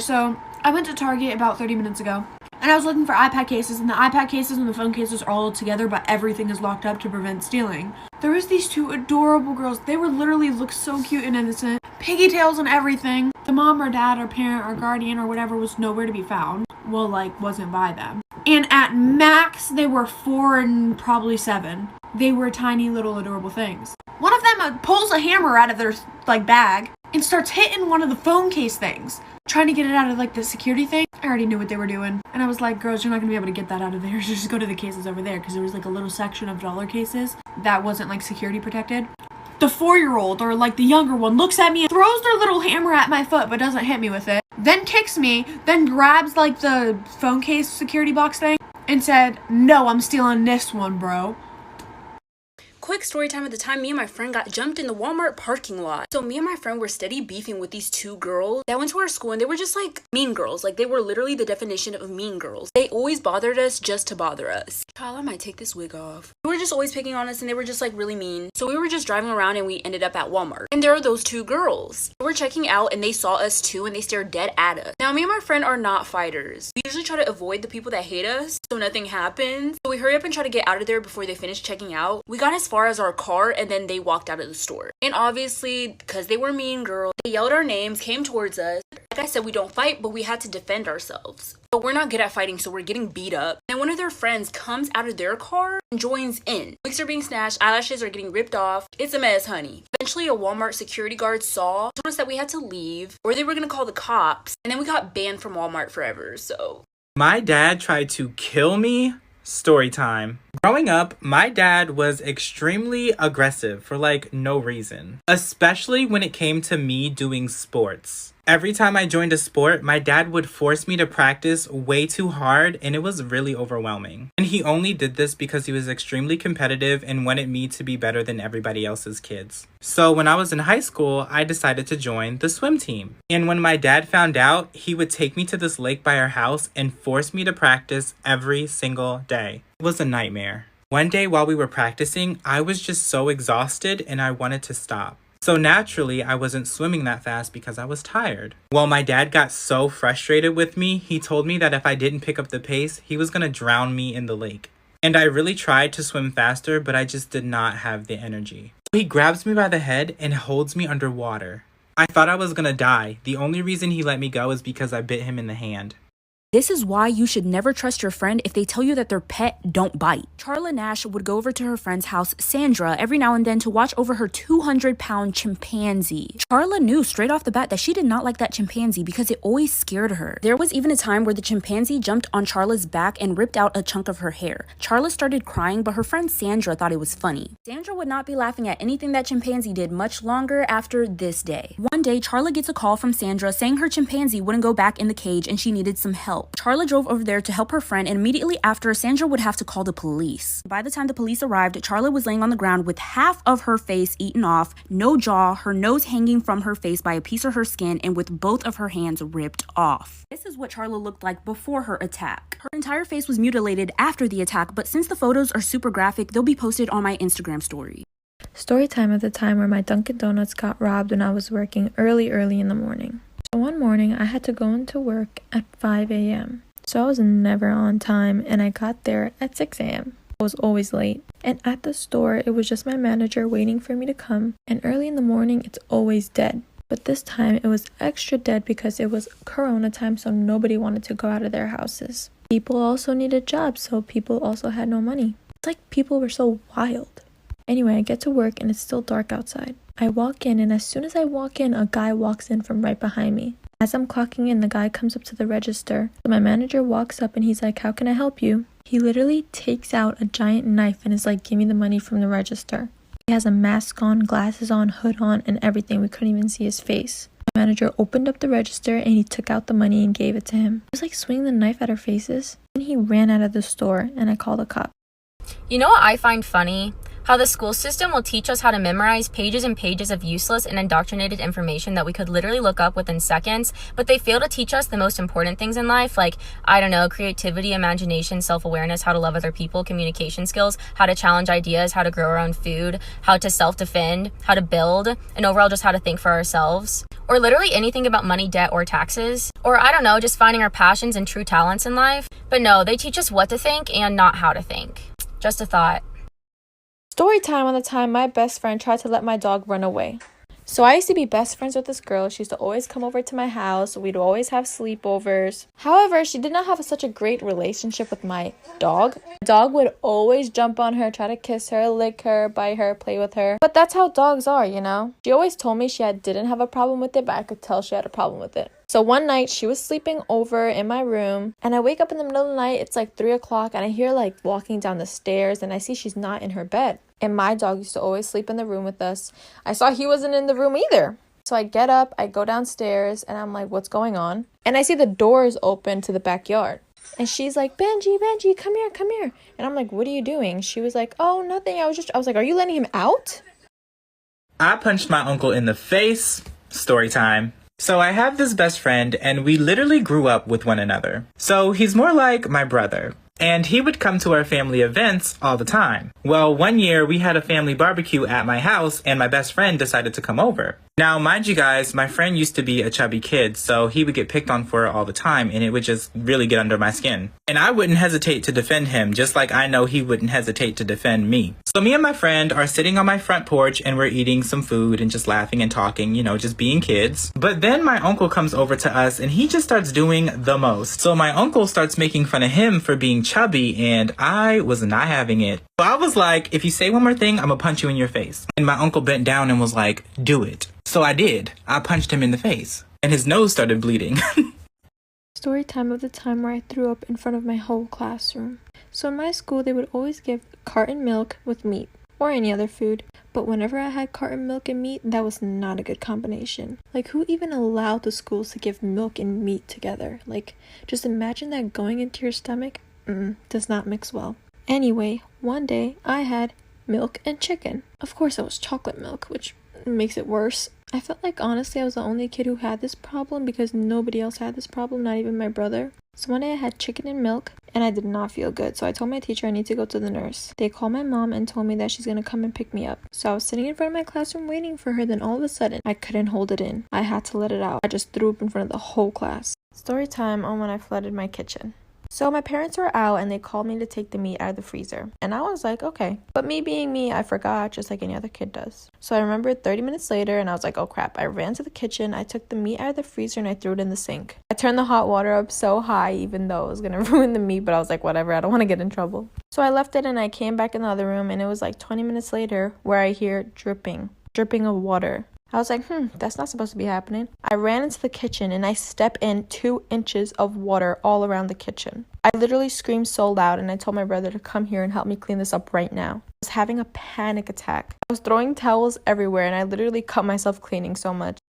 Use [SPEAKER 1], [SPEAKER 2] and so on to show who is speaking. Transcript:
[SPEAKER 1] so I went to Target about 30 minutes ago, and I was looking for iPad cases, and the iPad cases and the phone cases are all together, but everything is locked up to prevent stealing. There was these two adorable girls. They were literally looked so cute and innocent. Piggy tails and everything. The mom or dad or parent or guardian or whatever was nowhere to be found. Well, like, wasn't by them. And at max, they were 4 and probably 7. They were tiny little adorable things. One of them pulls a hammer out of their, like, bag and starts hitting one of the phone case things, trying to get it out of, like, the security thing. I already knew what they were doing. And I was like, girls, you're not going to be able to get that out of there. Just go to the cases over there. Because there was, like, a little section of dollar cases that wasn't, like, security protected. The 4-year-old, or, like, the younger one, looks at me and throws their little hammer at my foot, but doesn't hit me with it. Then kicks me, then grabs, like, the phone case security box thing and said, no, I'm stealing this one, bro.
[SPEAKER 2] Quick story time. At the time, me and my friend got jumped in the Walmart parking lot. So me and my friend were steady beefing with these two girls that went to our school, and they were just like mean girls. Like, they were literally the definition of mean girls. They always bothered us just to bother us. Child, I might take this wig off. They were just always picking on us, and they were just like really mean. So we were just driving around, and we ended up at Walmart. And there are those two girls. They were checking out, and they saw us too, and they stared dead at us. Now, me and my friend are not fighters. We usually try to avoid the people that hate us so nothing happens. So we hurry up and try to get out of there before they finish checking out. We got as far as our car, and then they walked out of the store. And obviously, because they were mean girls, they yelled our names, came towards us. Like I said, we don't fight, but we had to defend ourselves. But we're not good at fighting, so we're getting beat up. And one of their friends comes out of their car and joins in. Wigs are being snatched, eyelashes are getting ripped off. It's a mess, honey. Eventually, a Walmart security guard told us that we had to leave, or they were gonna call the cops. And then we got banned from Walmart forever, so.
[SPEAKER 3] My dad tried to kill me. Story time. Growing up, my dad was extremely aggressive for like no reason, especially when it came to me doing sports. Every time I joined a sport, my dad would force me to practice way too hard, and it was really overwhelming. And he only did this because he was extremely competitive and wanted me to be better than everybody else's kids. So when I was in high school, I decided to join the swim team. And when my dad found out, he would take me to this lake by our house and force me to practice every single day. It was a nightmare. One day while we were practicing, I was just so exhausted and I wanted to stop. So naturally, I wasn't swimming that fast because I was tired. Well, my dad got so frustrated with me, he told me that if I didn't pick up the pace, he was gonna drown me in the lake. And I really tried to swim faster, but I just did not have the energy. So he grabs me by the head and holds me underwater. I thought I was gonna die. The only reason he let me go is because I bit him in the hand.
[SPEAKER 2] This is why you should never trust your friend if they tell you that their pet don't bite. Charla Nash would go over to her friend's house, Sandra, every now and then to watch over her 200-pound chimpanzee. Charla knew straight off the bat that she did not like that chimpanzee because it always scared her. There was even a time where the chimpanzee jumped on Charla's back and ripped out a chunk of her hair. Charla started crying, but her friend Sandra thought it was funny. Sandra would not be laughing at anything that chimpanzee did much longer after this day. One day, Charla gets a call from Sandra saying her chimpanzee wouldn't go back in the cage and she needed some help. Charla drove over there to help her friend, and immediately after, Sandra would have to call the police. By the time the police arrived, Charla was laying on the ground with half of her face eaten off, no jaw, her nose hanging from her face by a piece of her skin, and with both of her hands ripped off. This is what Charla looked like before her attack. Her entire face was mutilated after the attack, but since the photos are super graphic, they'll be posted on my Instagram story.
[SPEAKER 4] Story time at the time where my Dunkin' Donuts got robbed when I was working early in the morning. So one morning, I had to go into work at 5 a.m. So I was never on time, and I got there at 6 a.m. I was always late. And at the store, it was just my manager waiting for me to come. And early in the morning, it's always dead. But this time, it was extra dead because it was Corona time, so nobody wanted to go out of their houses. People also needed jobs, so people also had no money. It's like people were so wild. Anyway, I get to work, and it's still dark outside. I walk in, and as soon as I walk in, a guy walks in from right behind me. As I'm clocking in, the guy comes up to the register. So my manager walks up and he's like, "How can I help you?" He literally takes out a giant knife and is like, "Give me the money from the register." He has a mask on, glasses on, hood on, and everything. We couldn't even see his face. My manager opened up the register and he took out the money and gave it to him. He was like swinging the knife at our faces. Then he ran out of the store and I called a cop.
[SPEAKER 5] You know what I find funny?
[SPEAKER 2] How the school system will teach us how to memorize pages and pages of useless and indoctrinated information that we could literally look up within seconds, but they fail to teach us the most important things in life, like, I don't know, creativity, imagination, self-awareness, how to love other people, communication skills, how to challenge ideas, how to grow our own food, how to self-defend, how to build, and overall just how to think for ourselves. Or literally anything about money, debt, or taxes. Or I don't know, just finding our passions and true talents in life. But no, they teach us what to think and not how to think. Just a thought.
[SPEAKER 4] Story time on the time my best friend tried to let my dog run away. So I used to be best friends with this girl. She used to always come over to my house. We'd always have sleepovers. However, she did not have such a great relationship with my dog. The dog would always jump on her, try to kiss her, lick her, bite her, play with her. But that's how dogs are, you know? She always told me didn't have a problem with it, but I could tell she had a problem with it. So one night, she was sleeping over in my room, and I wake up in the middle of the night, it's like 3 o'clock, and I hear like walking down the stairs, and I see she's not in her bed. And my dog used to always sleep in the room with us. I saw he wasn't in the room either. So I get up, I go downstairs, and I'm like, what's going on? And I see the doors open to the backyard. And she's like, Benji, come here, come here. And I'm like, what are you doing? She was like, oh, nothing. I was like, are you letting him out?
[SPEAKER 3] I punched my uncle in the face. Story time. So I have this best friend, and we literally grew up with one another. So he's more like my brother. And he would come to our family events all the time. Well, one year we had a family barbecue at my house, and my best friend decided to come over. Now, mind you guys, my friend used to be a chubby kid, so he would get picked on for it all the time, and it would just really get under my skin. And I wouldn't hesitate to defend him, just like I know he wouldn't hesitate to defend me. So me and my friend are sitting on my front porch, and we're eating some food and just laughing and talking, you know, just being kids. But then my uncle comes over to us, and he just starts doing the most. So my uncle starts making fun of him for being chubby, and I was not having it. So I was like, if you say one more thing, I'm gonna punch you in your face. And my uncle bent down and was like, do it. So I did. I punched him in the face, and his nose started bleeding.
[SPEAKER 4] Story time of the time where I threw up in front of my whole classroom. So in my school, they would always give carton milk with meat or any other food. But whenever I had carton milk and meat, that was not a good combination. Like, who even allowed the schools to give milk and meat together? Like, just imagine that going into your stomach. Does not mix well. Anyway, one day I had milk and chicken. Of course, it was chocolate milk, which makes it worse. I felt like honestly I was the only kid who had this problem because nobody else had this problem, not even my brother. So one day I had chicken and milk and I did not feel good. So I told my teacher I need to go to the nurse. They called my mom and told me that she's gonna come and pick me up. So I was sitting in front of my classroom waiting for her. Then all of a sudden I couldn't hold it in. I had to let it out. I just threw up in front of the whole class. Story time on when I flooded my kitchen. So my parents were out and they called me to take the meat out of the freezer. And I was like, okay. But me being me, I forgot just like any other kid does. So I remembered 30 minutes later and I was like, oh crap. I ran to the kitchen, I took the meat out of the freezer and I threw it in the sink. I turned the hot water up so high even though it was gonna ruin the meat, but I was like, whatever, I don't want to get in trouble. So I left it and I came back in the other room and it was like 20 minutes later where I hear dripping of water. I was like, that's not supposed to be happening. I ran into the kitchen and I stepped in 2 inches of water all around the kitchen. I literally screamed so loud and I told my brother to come here and help me clean this up right now. I was having a panic attack. I was throwing towels everywhere and I literally cut myself cleaning so much.